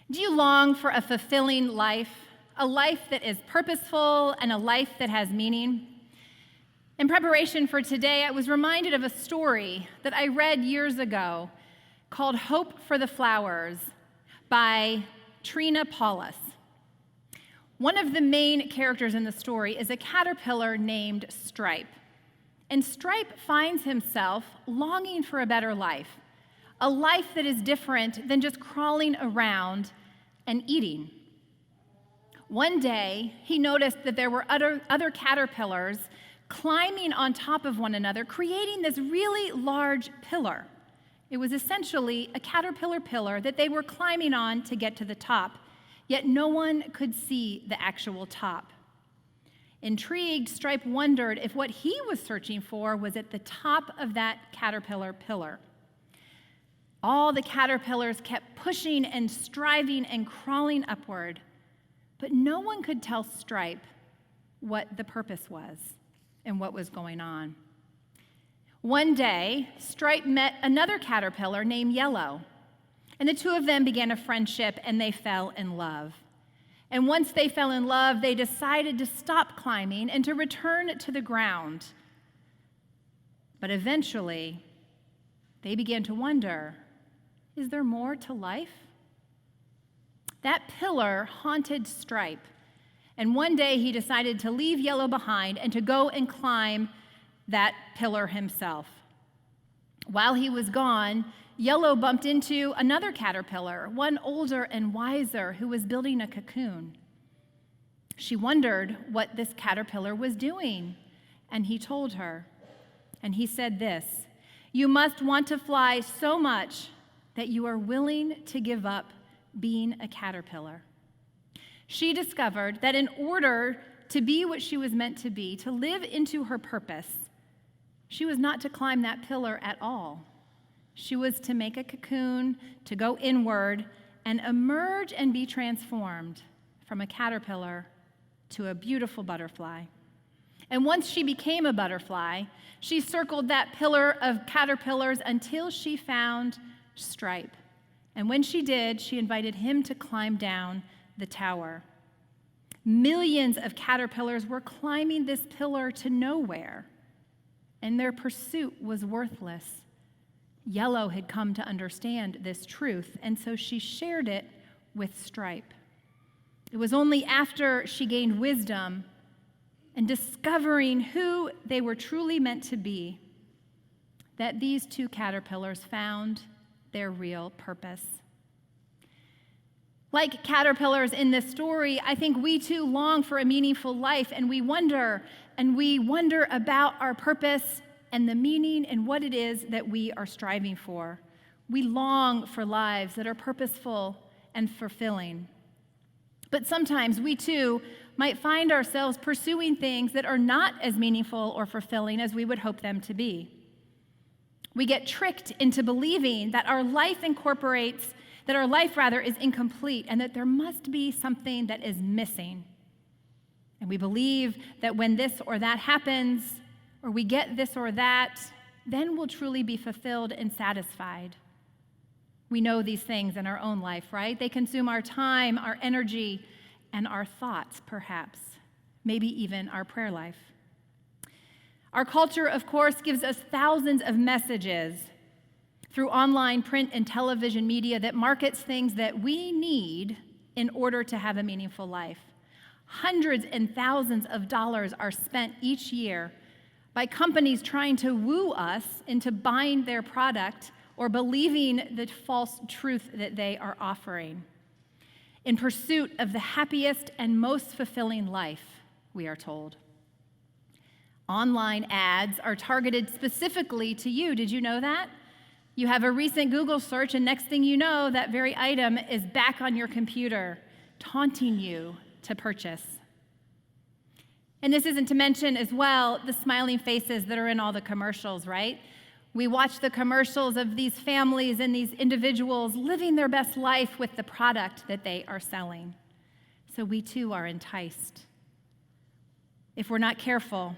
Do you long for a fulfilling life, a life that is purposeful and a life that has meaning? In preparation for today, I was reminded of a story that I read years ago called Hope for the Flowers by Trina Paulus. One of the main characters in the story is a caterpillar named Stripe. And Stripe finds himself longing for a better life, a life that is different than just crawling around and eating. One day, he noticed that there were other caterpillars climbing on top of one another, creating this really large pillar. It was essentially a caterpillar pillar that they were climbing on to get to the top, yet no one could see the actual top. Intrigued, Stripe wondered if what he was searching for was at the top of that caterpillar pillar. All the caterpillars kept pushing and striving and crawling upward, but no one could tell Stripe what the purpose was and what was going on. One day, Stripe met another caterpillar named Yellow, and the two of them began a friendship and they fell in love. And once they fell in love, they decided to stop climbing and to return to the ground. But eventually, they began to wonder, is there more to life? That pillar haunted Stripe, and one day he decided to leave Yellow behind and to go and climb that pillar himself. While he was gone, Yellow bumped into another caterpillar, one older and wiser, who was building a cocoon. She wondered what this caterpillar was doing, and he told her. And he said this, "You must want to fly so much that you are willing to give up being a caterpillar." She discovered that in order to be what she was meant to be, to live into her purpose, she was not to climb that pillar at all. She was to make a cocoon, to go inward, and emerge and be transformed from a caterpillar to a beautiful butterfly. And once she became a butterfly, she circled that pillar of caterpillars until she found Stripe. And when she did, she invited him to climb down the tower. Millions of caterpillars were climbing this pillar to nowhere, and their pursuit was worthless. Yellow had come to understand this truth, and so she shared it with Stripe. It was only after she gained wisdom and discovering who they were truly meant to be that these two caterpillars found their real purpose. Like caterpillars in this story, I think we too long for a meaningful life, and we wonder about our purpose and the meaning and what it is that we are striving for. We long for lives that are purposeful and fulfilling. But sometimes we too might find ourselves pursuing things that are not as meaningful or fulfilling as we would hope them to be. We get tricked into believing that our life is incomplete and that there must be something that is missing. And we believe that when this or that happens, or we get this or that, then we'll truly be fulfilled and satisfied. We know these things in our own life, right? They consume our time, our energy, and our thoughts, perhaps, maybe even our prayer life. Our culture, of course, gives us thousands of messages through online, print, and television media that markets things that we need in order to have a meaningful life. Hundreds and thousands of dollars are spent each year by companies trying to woo us into buying their product or believing the false truth that they are offering, in pursuit of the happiest and most fulfilling life, we are told. Online ads are targeted specifically to you. Did you know that? You have a recent Google search, and next thing you know, that very item is back on your computer, taunting you to purchase. And this isn't to mention as well the smiling faces that are in all the commercials, right? We watch the commercials of these families and these individuals living their best life with the product that they are selling. So we too are enticed. If we're not careful,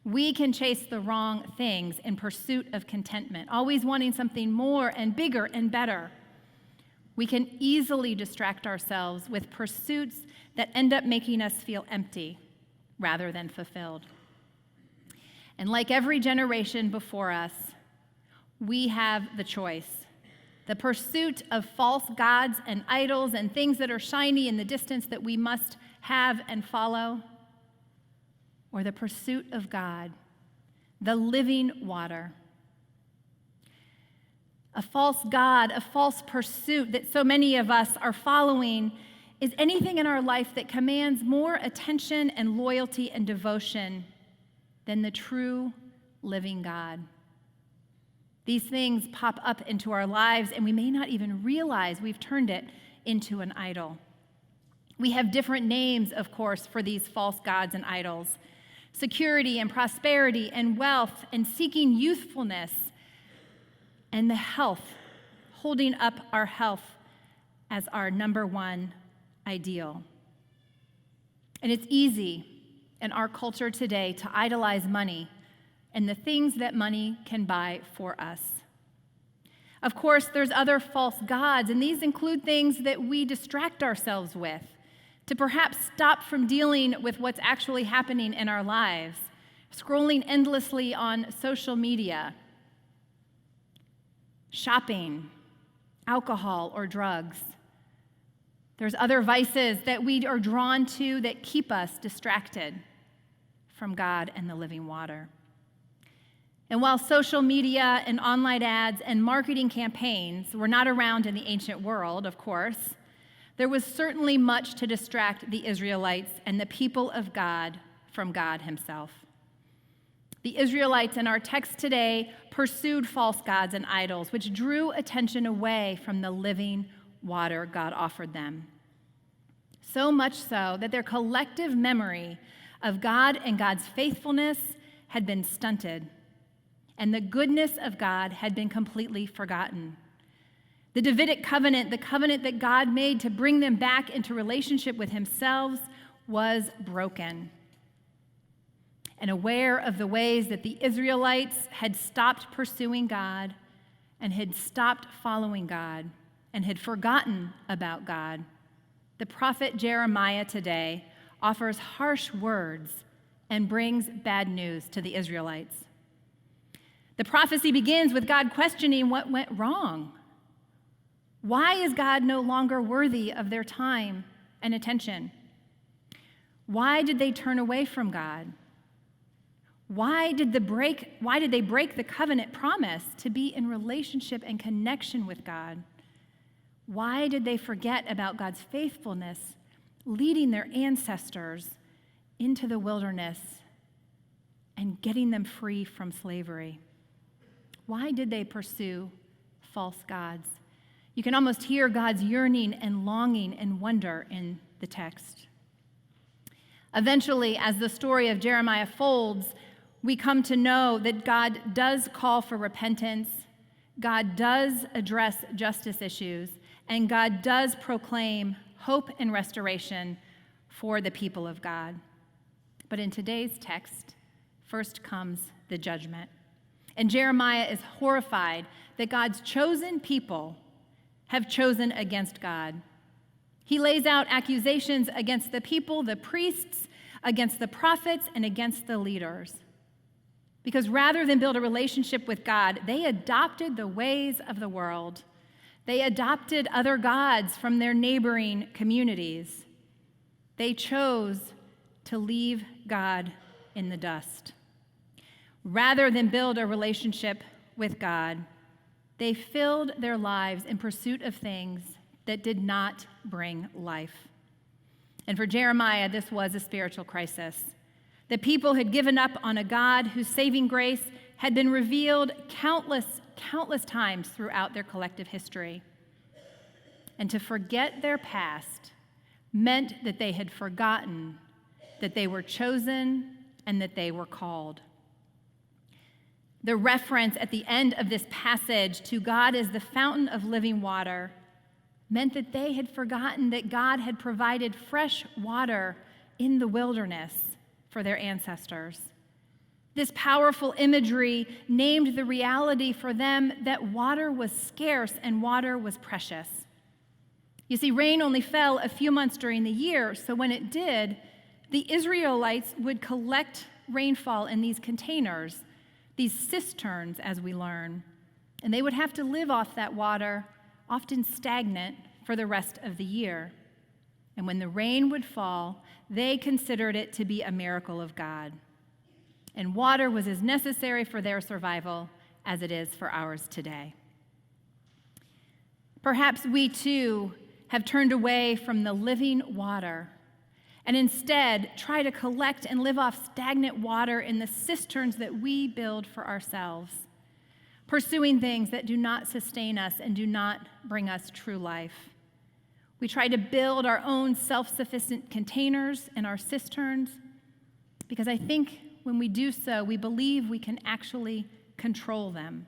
we can chase the wrong things in pursuit of contentment, always wanting something more and bigger and better. we can easily distract ourselves with pursuits that end up making us feel empty rather than fulfilled. And like every generation before us, we have the choice. The pursuit of false gods and idols and things that are shiny in the distance that we must have and follow, or the pursuit of God, the living water. A false god, a false pursuit that so many of us are following is anything in our life that commands more attention and loyalty and devotion than the true living God. These things pop up into our lives, and we may not even realize we've turned it into an idol. We have different names, of course, for these false gods and idols: security and prosperity and wealth and seeking youthfulness and the health, holding up our health as our number one ideal. And it's easy in our culture today to idolize money and the things that money can buy for us. Of course, there's other false gods, and these include things that we distract ourselves with to perhaps stop from dealing with what's actually happening in our lives, scrolling endlessly on social media, shopping, alcohol, or drugs. There's other vices that we are drawn to that keep us distracted from God and the living water. And while social media and online ads and marketing campaigns were not around in the ancient world, of course, there was certainly much to distract the Israelites and the people of God from God himself. The Israelites in our text today pursued false gods and idols, which drew attention away from the living water God offered them. So much so that their collective memory of God and God's faithfulness had been stunted, and the goodness of God had been completely forgotten. The Davidic covenant, the covenant that God made to bring them back into relationship with himself, was broken. And aware of the ways that the Israelites had stopped pursuing God and had stopped following God and had forgotten about God, the prophet Jeremiah today offers harsh words and brings bad news to the Israelites. The prophecy begins with God questioning what went wrong. Why is God no longer worthy of their time and attention? Why did they turn away from God? Why did they break the covenant promise to be in relationship and connection with God? Why did they forget about God's faithfulness, leading their ancestors into the wilderness and getting them free from slavery? Why did they pursue false gods? You can almost hear God's yearning and longing and wonder in the text. Eventually, as the story of Jeremiah folds, we come to know that God does call for repentance, God does address justice issues, and God does proclaim hope and restoration for the people of God. But in today's text, first comes the judgment. And Jeremiah is horrified that God's chosen people have chosen against God. He lays out accusations against the people, the priests, against the prophets, and against the leaders. Because rather than build a relationship with God, they adopted the ways of the world. They adopted other gods from their neighboring communities. They chose to leave God in the dust. Rather than build a relationship with God, they filled their lives in pursuit of things that did not bring life. And for Jeremiah, this was a spiritual crisis. The people had given up on a God whose saving grace had been revealed countless times throughout their collective history. And to forget their past meant that they had forgotten that they were chosen and that they were called. The reference at the end of this passage to God as the fountain of living water meant that they had forgotten that God had provided fresh water in the wilderness for their ancestors. This powerful imagery named the reality for them that water was scarce and water was precious. You see, rain only fell a few months during the year, so when it did, the Israelites would collect rainfall in these containers, these cisterns, as we learn, and they would have to live off that water, often stagnant, for the rest of the year. And when the rain would fall, they considered it to be a miracle of God. And water was as necessary for their survival as it is for ours today. Perhaps we too have turned away from the living water and instead try to collect and live off stagnant water in the cisterns that we build for ourselves, pursuing things that do not sustain us and do not bring us true life. We try to build our own self-sufficient containers and our cisterns because I think when we do so, we believe we can actually control them.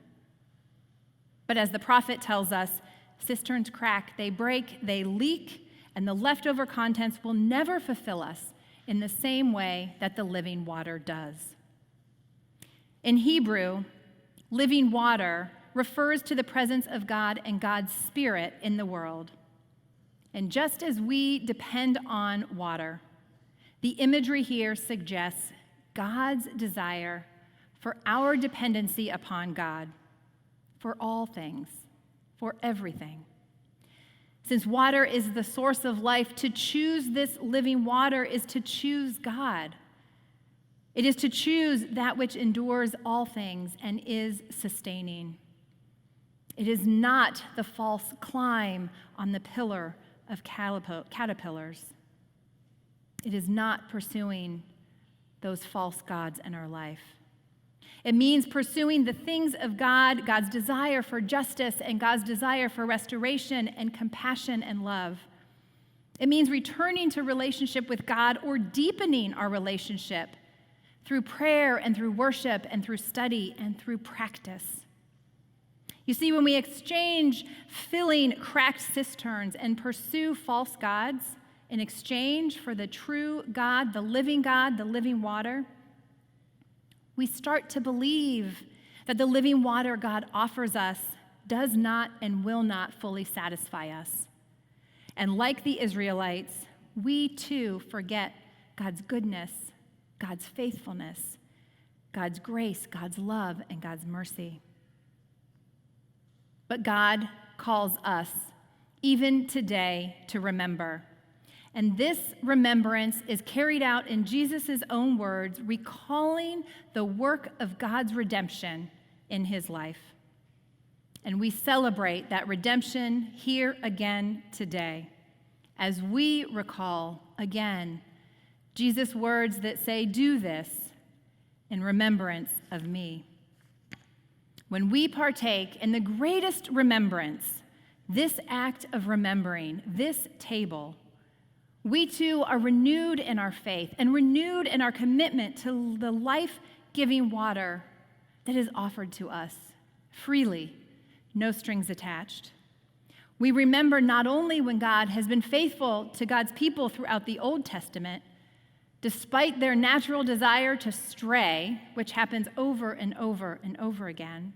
But as the prophet tells us, cisterns crack, they break, they leak, and the leftover contents will never fulfill us in the same way that the living water does. In Hebrew, living water refers to the presence of God and God's Spirit in the world. And just as we depend on water, the imagery here suggests God's desire for our dependency upon God for all things, for everything. Since water is the source of life, to choose this living water is to choose God. It is to choose that which endures all things and is sustaining. It is not the false climb on the pillar of caterpillars. It is not pursuing those false gods in our life. It means pursuing the things of God, God's desire for justice and God's desire for restoration and compassion and love. It means returning to relationship with God or deepening our relationship through prayer and through worship and through study and through practice. You see, when we exchange filling cracked cisterns and pursue false gods in exchange for the true God, the living water, we start to believe that the living water God offers us does not and will not fully satisfy us. And like the Israelites, we too forget God's goodness, God's faithfulness, God's grace, God's love, and God's mercy. But God calls us, even today, to remember. And this remembrance is carried out in Jesus' own words, recalling the work of God's redemption in his life. And we celebrate that redemption here again today, as we recall again Jesus' words that say, "Do this in remembrance of me." When we partake in the greatest remembrance, this act of remembering, this table, we too are renewed in our faith and renewed in our commitment to the life-giving water that is offered to us freely, no strings attached. We remember not only when God has been faithful to God's people throughout the Old Testament, despite their natural desire to stray, which happens over and over and over again,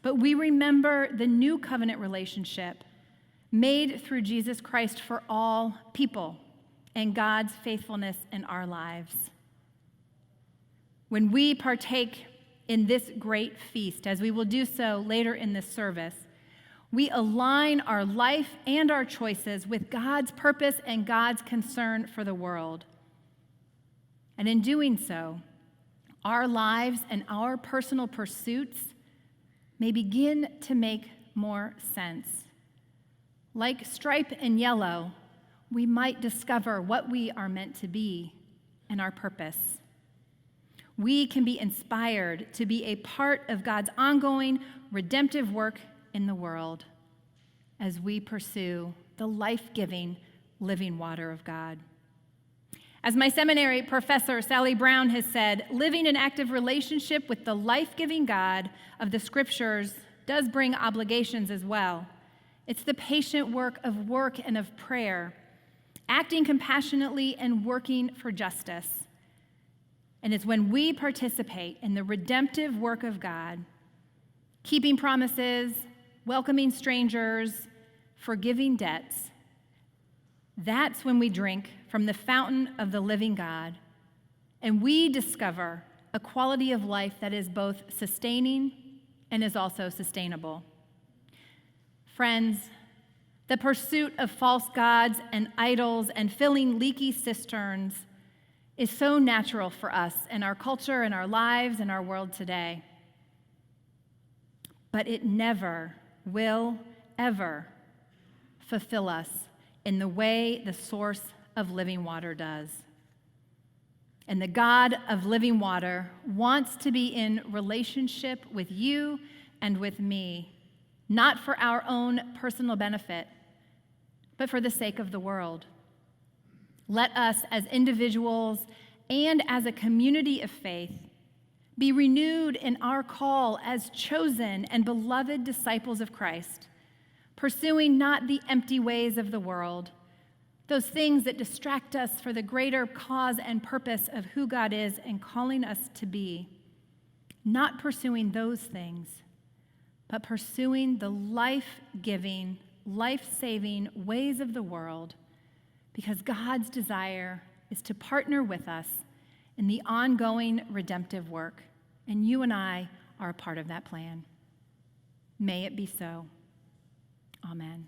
but we remember the new covenant relationship made through Jesus Christ for all people and God's faithfulness in our lives. When we partake in this great feast, as we will do so later in this service, we align our life and our choices with God's purpose and God's concern for the world. And in doing so, our lives and our personal pursuits may begin to make more sense. Like stripe and yellow, we might discover what we are meant to be and our purpose. We can be inspired to be a part of God's ongoing redemptive work in the world as we pursue the life-giving, living water of God. As my seminary professor, Sally Brown, has said, living an active relationship with the life-giving God of the Scriptures does bring obligations as well. It's the patient work and of prayer, acting compassionately and working for justice. And it's when we participate in the redemptive work of God, keeping promises, welcoming strangers, forgiving debts, That's when we drink from the fountain of the living God, and we discover a quality of life that is both sustaining and is also sustainable. Friends, the pursuit of false gods and idols and filling leaky cisterns is so natural for us in our culture, in our lives, in our world today. But it never will ever fulfill us in the way the source of living water does. And the God of living water wants to be in relationship with you and with me, not for our own personal benefit, but for the sake of the world. Let us, as individuals and as a community of faith, be renewed in our call as chosen and beloved disciples of Christ, pursuing not the empty ways of the world, those things that distract us for the greater cause and purpose of who God is and calling us to be, not pursuing those things, but pursuing the life-giving, life-saving ways of the world, because God's desire is to partner with us in the ongoing redemptive work, and you and I are a part of that plan. May it be so. Amen.